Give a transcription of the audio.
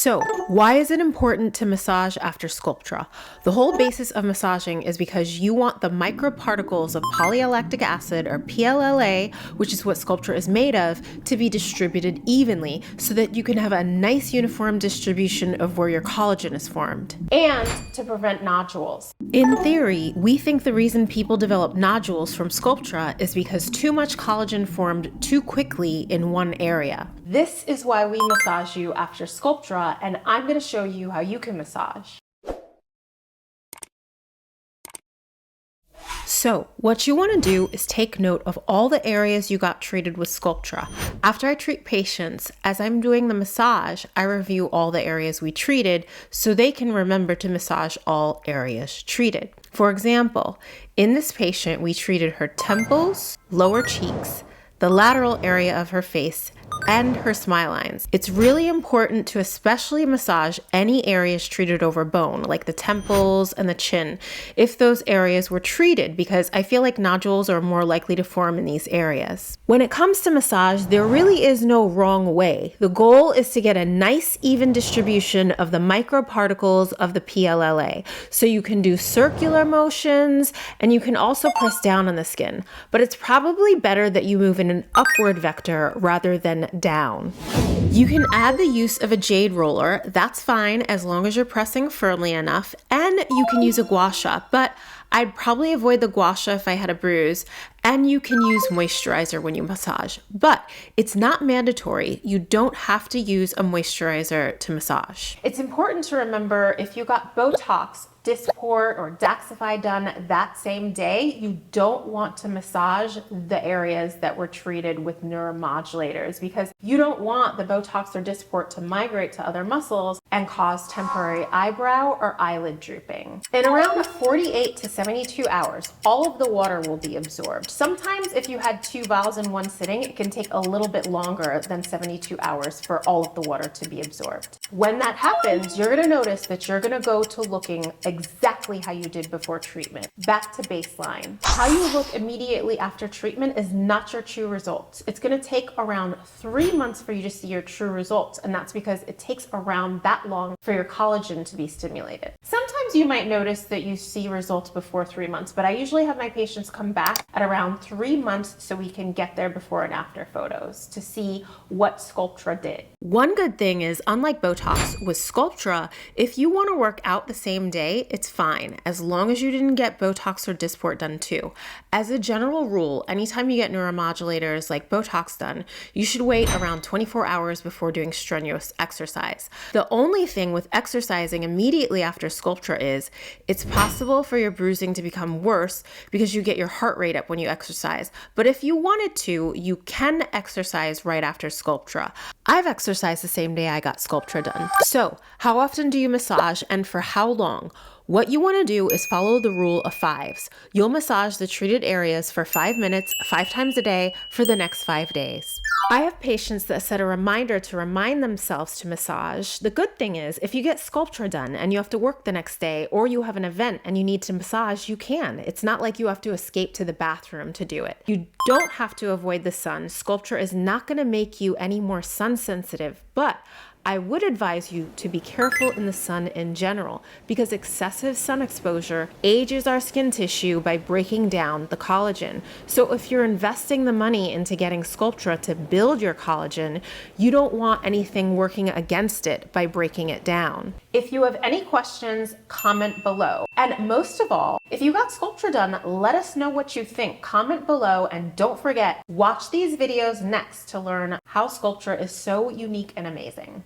So, why is it important to massage after Sculptra? The whole basis of massaging is because you want the microparticles of polylactic acid, or PLLA, which is what Sculptra is made of, to be distributed evenly so that you can have a nice uniform distribution of where your collagen is formed. And to prevent nodules. In theory, we think the reason people develop nodules from Sculptra is because too much collagen formed too quickly in one area. This is why we massage you after Sculptra, and I'm going to show you how you can massage. So what you want to do is take note of all the areas you got treated with Sculptra. After I treat patients, as I'm doing the massage, I review all the areas we treated so they can remember to massage all areas treated. For example, in this patient, we treated her temples, lower cheeks, the lateral area of her face, and her smile lines. It's really important to especially massage any areas treated over bone, like the temples and the chin, if those areas were treated, because I feel like nodules are more likely to form in these areas. When it comes to massage, there really is no wrong way. The goal is to get a nice even distribution of the microparticles of the PLLA. So you can do circular motions, and you can also press down on the skin, but it's probably better that you move in an upward vector rather than down. You can add the use of a Jade roller, that's fine as long as you're pressing firmly enough, and you can use a Guasha, but I'd probably avoid the Guasha if I had a bruise, and you can use moisturizer when you massage, but it's not mandatory. You don't have to use a moisturizer to massage. It's important to remember if you got Botox, Dysport, or Daxify done that same day, you don't want to massage the areas that were treated with neuromodulators because you don't want the Botox or Dysport to migrate to other muscles and cause temporary eyebrow or eyelid drooping. In around 48 to 72 hours, all of the water will be absorbed. Sometimes if you had 2 vials in one sitting, it can take a little bit longer than 72 hours for all of the water to be absorbed. When that happens, you're gonna notice that you're gonna go to looking exactly how you did before treatment, back to baseline. How you look immediately after treatment is not your true results. It's gonna take around 3 months for you to see your true results, and that's because it takes around that long for your collagen to be stimulated. Sometimes you might notice that you see results before 3 months, but I usually have my patients come back at around 3 months so we can get their before and after photos to see what Sculptra did. One good thing is, unlike Botox, with Sculptra, if you want to work out the same day, it's fine, as long as you didn't get Botox or Dysport done too. As a general rule, anytime you get neuromodulators like Botox done, you should wait around 24 hours before doing strenuous exercise. The only thing with exercising immediately after Sculptra is, it's possible for your bruising to become worse because you get your heart rate up when you exercise. But if you wanted to, you can exercise right after Sculptra. I've exercised the same day I got Sculptra done. So, how often do you massage and for how long? What you want to do is follow the rule of 5s. You'll massage the treated areas for 5 minutes, 5 times a day for the next 5 days. I have patients that set a reminder to remind themselves to massage. The good thing is, if you get Sculptra done and you have to work the next day, or you have an event and you need to massage, you can. It's not like you have to escape to the bathroom to do it. You don't have to avoid the sun. Sculptra is not going to make you any more sun sensitive, but I would advise you to be careful in the sun in general because excessive sun exposure ages our skin tissue by breaking down the collagen. So if you're investing the money into getting Sculptra to build your collagen, you don't want anything working against it by breaking it down. If you have any questions, comment below. And most of all, if you got Sculptra done, let us know what you think. Comment below, and don't forget, watch these videos next to learn how Sculptra is so unique and amazing.